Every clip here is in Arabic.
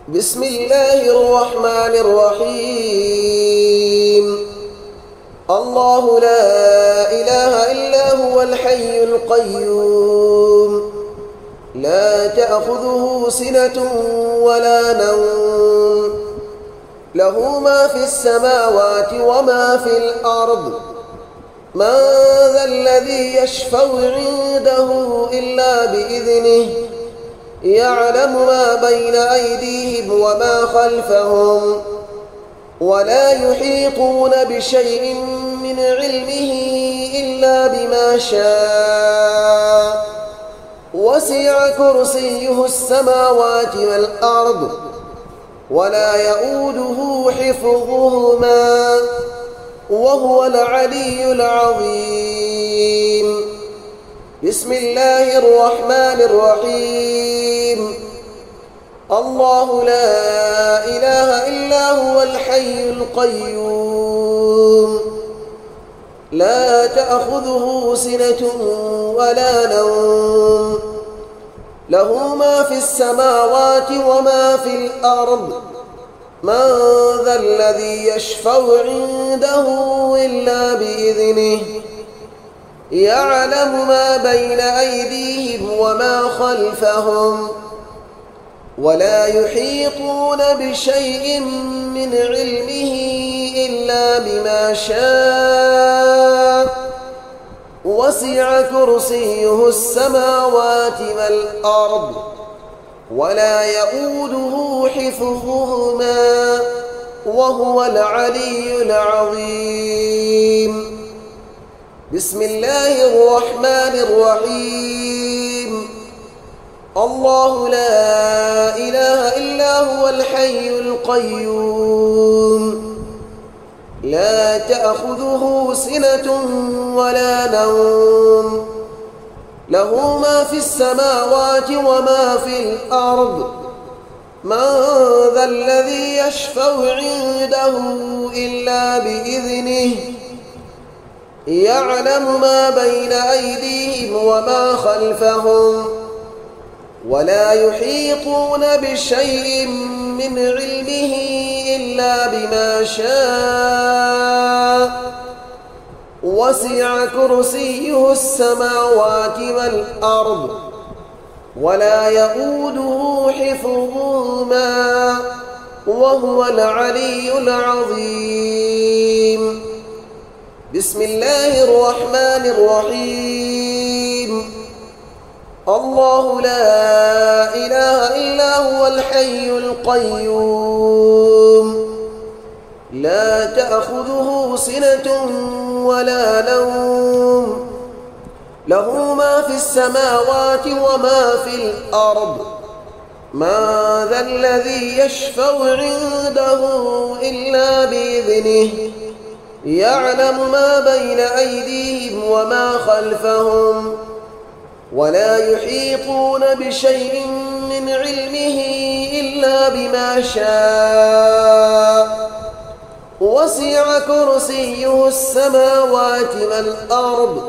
بسم الله الرحمن الرحيم. الله لا إله إلا هو الحي القيوم، لا تأخذه سنة ولا نوم، له ما في السماوات وما في الأرض. من ذا الذي يشفع عنده إلا بإذنه، يعلم ما بين أيديهم وما خلفهم، ولا يحيطون بشيء من علمه إلا بما شاء. وسع كرسيه السماوات والأرض، ولا يؤوده حفظهما، وهو العلي العظيم. بسم الله الرحمن الرحيم. الله لا إله إلا هو الحي القيوم، لا تأخذه سنة ولا نوم، له ما في السماوات وما في الأرض. من ذا الذي يشفع عنده إلا بإذنه، يعلم ما بين أيديهم وما خلفهم، ولا يحيطون بشيء من علمه إلا بما شاء. وسع كرسيه السماوات والأرض، ولا يؤوده حفظهما، وهو العلي العظيم. بسم الله الرحمن الرحيم. الله لا إله إلا هو الحي القيوم، لا تأخذه سنة ولا نوم، له ما في السماوات وما في الأرض. من ذا الذي يشفع عنده إلا بإذنه، يعلم ما بين أيديهم وما خلفهم، ولا يحيطون بشيء من علمه إلا بما شاء. وسع كرسيه السماوات والأرض، ولا يؤوده حفظهما، وهو العلي العظيم. بسم الله الرحمن الرحيم. الله لا إله إلا هو الحي القيوم، لا تأخذه سنة ولا نوم، له ما في السماوات وما في الأرض. من ذا الذي يشفع عنده إلا بإذنه، يعلم ما بين أيديهم وما خلفهم، ولا يحيطون بشيء من علمه إلا بما شاء. وسع كرسيه السماوات والأرض،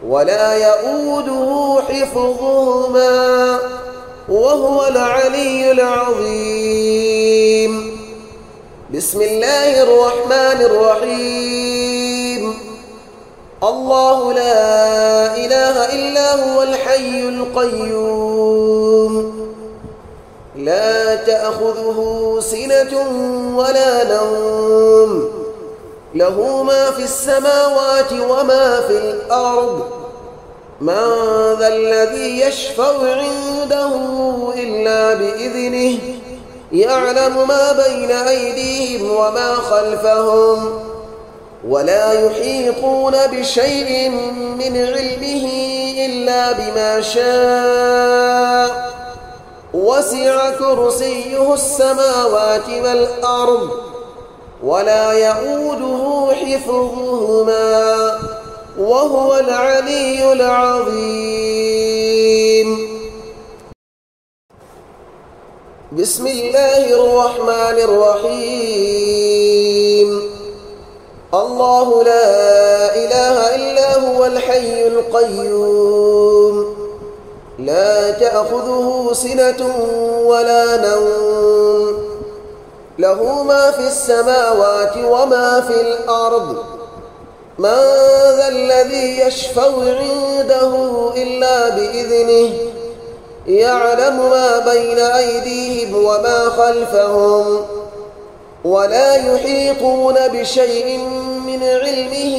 ولا يؤوده حفظهما، وهو العلي العظيم. بسم الله الرحمن الرحيم. الله لا إله إلا هو الحي القيوم، لا تأخذه سنة ولا نوم، له ما في السماوات وما في الأرض. من ذا الذي يشفع عنده إلا بإذنه، يعلم ما بين أيديهم وما خلفهم، ولا يحيطون بشيء من علمه إلا بما شاء. وسع كرسيه السماوات والأرض، ولا يؤوده حفظهما، وهو العلي العظيم. بسم الله الرحمن الرحيم. الله لا إله إلا هو الحي القيوم، لا تأخذه سنة ولا نوم له ما في السماوات وما في الأرض من ذا الذي يشفع عنده إلا بإذنه يعلم ما بين أيديهم وما خلفهم ولا يحيطون بشيء من علمه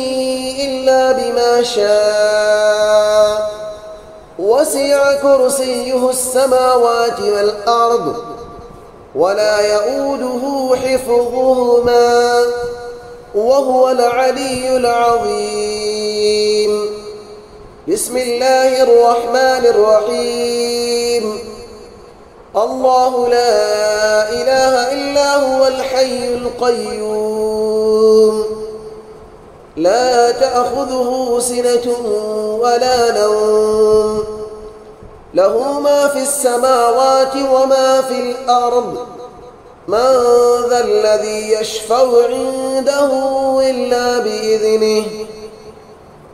إلا بما شاء وسع كرسيه السماوات والأرض ولا يؤوده حفظهما وهو العلي العظيم. بسم الله الرحمن الرحيم. الله لا إله إلا هو الحي القيوم لا تأخذه سنة ولا نوم له ما في السماوات وما في الأرض من ذا الذي يشفع عنده إلا بإذنه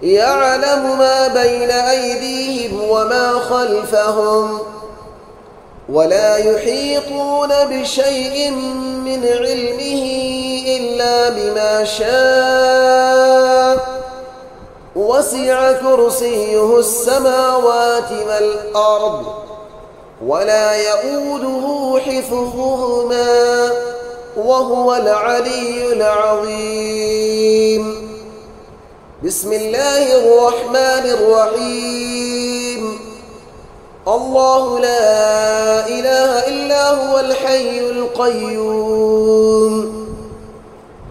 يعلم ما بين أيديهم وما خلفهم ولا يحيطون بشيء من علمه إلا بما شاء وسع كرسيه السماوات والأرض ولا يؤوده حفظهما وهو العلي العظيم. بسم الله الرحمن الرحيم. الله لا إله إلا هو الحي القيوم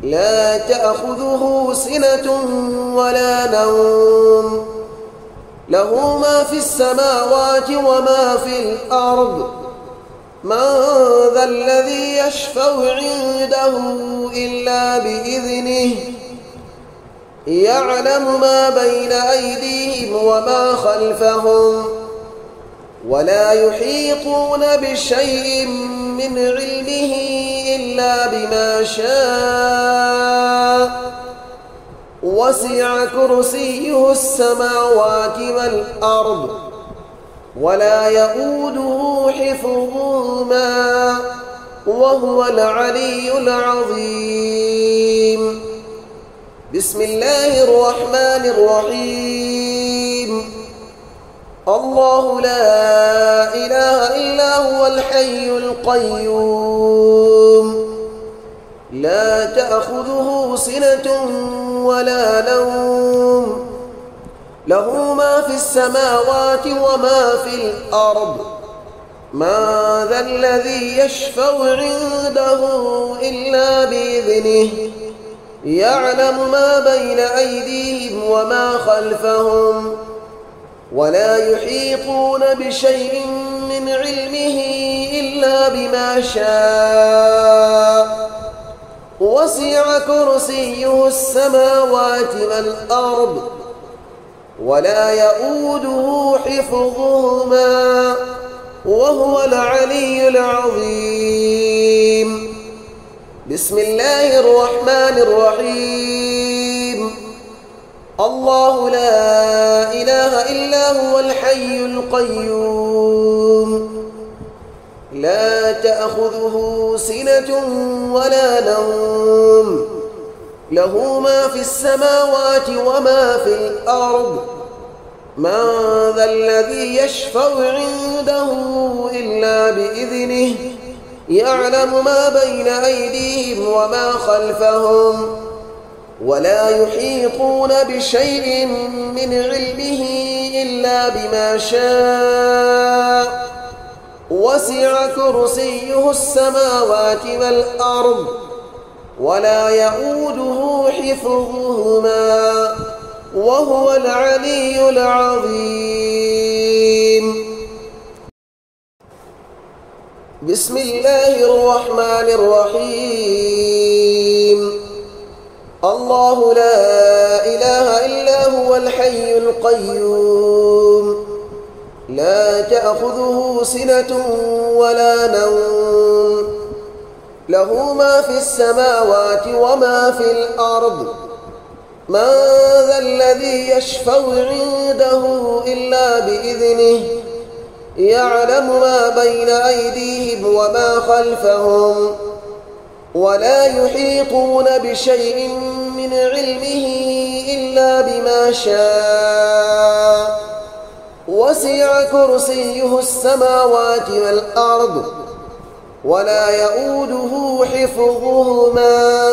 لا تأخذه سنة ولا نوم له ما في السماوات وما في الأرض من ذا الذي يشفع عنده إلا بإذنه يعلم ما بين أيديهم وما خلفهم ولا يحيطون بشيء من علمه إلا بما شاء وسع كرسيه السماوات والأرض ولا يؤوده حفظهما وهو العلي العظيم. بسم الله الرحمن الرحيم. الله لا إله إلا هو الحي القيوم لا تأخذه سنة ولا نوم له ما في السماوات وما في الأرض من ذا الذي يشفع عنده إلا بإذنه يعلم ما بين أيديهم وما خلفهم ولا يحيطون بشيء من علمه إلا بما شاء وسع كرسيه السماوات والأرض ولا يؤوده حفظهما وهو العلي العظيم. بسم الله الرحمن الرحيم. الله لا إله إلا هو الحي القيوم لا تأخذه سنة ولا نوم له ما في السماوات وما في الأرض من ذا الذي يشفع عنده إلا بإذنه يعلم ما بين أيديهم وما خلفهم ولا يحيطون بشيء من علمه إلا بما شاء وسع كرسيه السماوات والأرض ولا يؤوده حفظهما وهو العلي العظيم. بسم الله الرحمن الرحيم. الله لا إله إلا هو الحي القيوم لا تأخذه سنة ولا نوم له ما في السماوات وما في الأرض من ذا الذي يشفع عنده إلا بإذنه يعلم ما بين أيديهم وما خلفهم ولا يحيطون بشيء من علمه إلا بما شاء وسع كرسيه السماوات والأرض ولا يؤوده حفظهما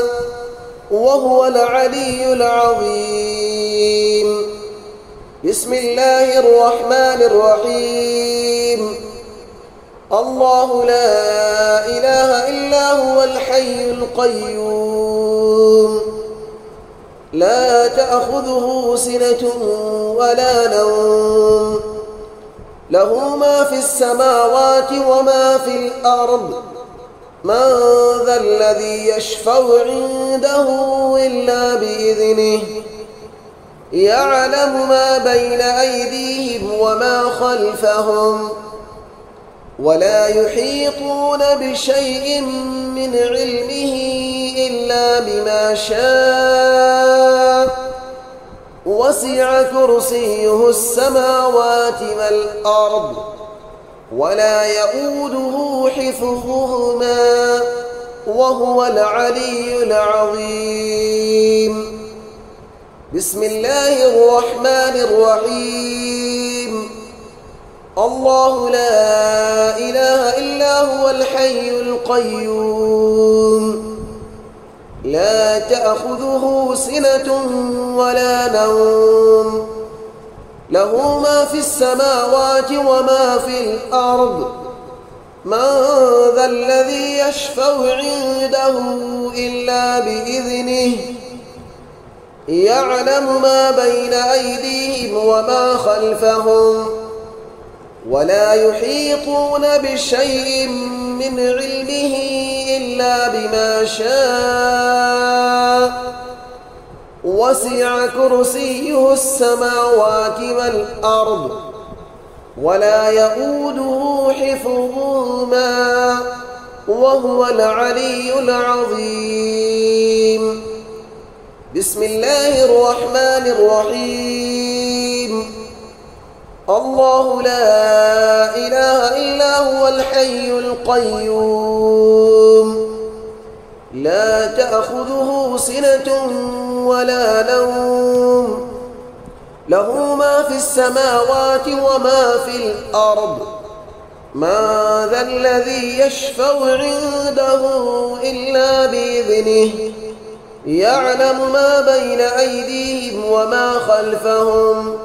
وهو العلي العظيم. بسم الله الرحمن الرحيم. الله لا إله إلا هو الحي القيوم لا تأخذه سنة ولا نوم له ما في السماوات وما في الأرض من ذا الذي يشفع عنده إلا بإذنه يعلم ما بين أيديهم وما خلفهم ولا يحيطون بشيء من علمه إلا بما شاء وسع كرسيه السماوات والأرض ولا يؤوده حفظهما وهو العلي العظيم. بسم الله الرحمن الرحيم. الله لا إله إلا هو الحي القيوم لا تأخذه سنة ولا نوم له ما في السماوات وما في الأرض من ذا الذي يشفع عنده إلا بإذنه يعلم ما بين أيديهم وما خلفهم ولا يحيطون بشيء من علمه إلا بما شاء وسع كرسيه السماوات والأرض ولا يؤوده حفظهما وهو العلي العظيم. بسم الله الرحمن الرحيم. الله لا إله إلا هو الحي القيوم لا تأخذه سنة ولا نوم له ما في السماوات وما في الأرض من ذا الذي يشفع عنده إلا بإذنه يعلم ما بين أيديهم وما خلفهم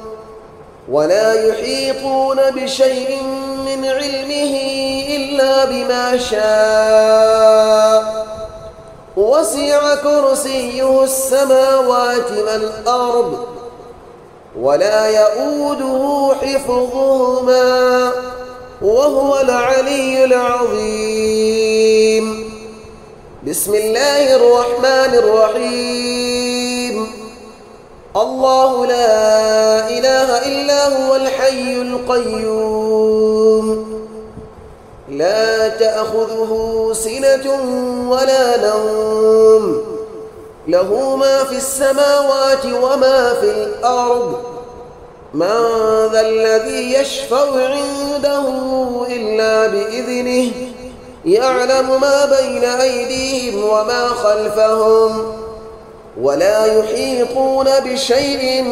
ولا يحيطون بشيء من علمه إلا بما شاء وسع كرسيه السماوات والأرض ولا يؤوده حفظهما وهو العلي العظيم. بسم الله الرحمن الرحيم. الله لا إله إلا هو الحي القيوم لا تأخذه سنة ولا نوم له ما في السماوات وما في الأرض من ذا الذي يشفع عنده إلا بإذنه يعلم ما بين أيديهم وما خلفهم ولا يحيطون بشيء